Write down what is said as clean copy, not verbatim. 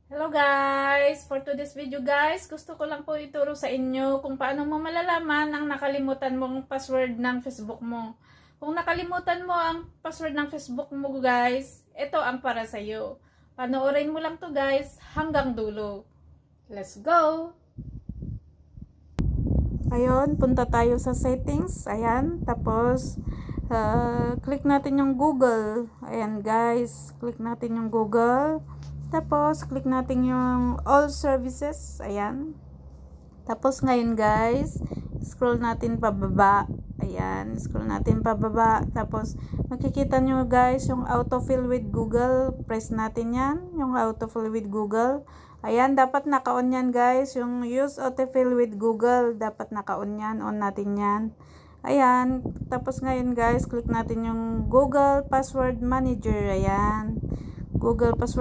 Hello guys! For today's video guys, gusto ko lang po ituro sa inyo kung paano mo malalaman ang nakalimutan mong password ng Facebook mo. Kung nakalimutan mo ang password ng Facebook mo guys, ito ang para sa iyo. Panoorin mo lang to guys hanggang dulo. Let's go! Ayun, punta tayo sa settings. Ayan, tapos click natin yung Google. Ayan guys, click natin yung Google. Tapos, click natin yung all services. Ayan. Tapos, ngayon guys, scroll natin pababa. Ayan, scroll natin pababa. Tapos, makikita nyo guys yung autofill with Google. Press natin yan, yung autofill with Google. Ayan, dapat naka-on yan guys. Yung use autofill with Google, dapat naka-on yan. On natin yan. Ayan, tapos ngayon guys, click natin yung Google Password Manager. Ayan, Google Password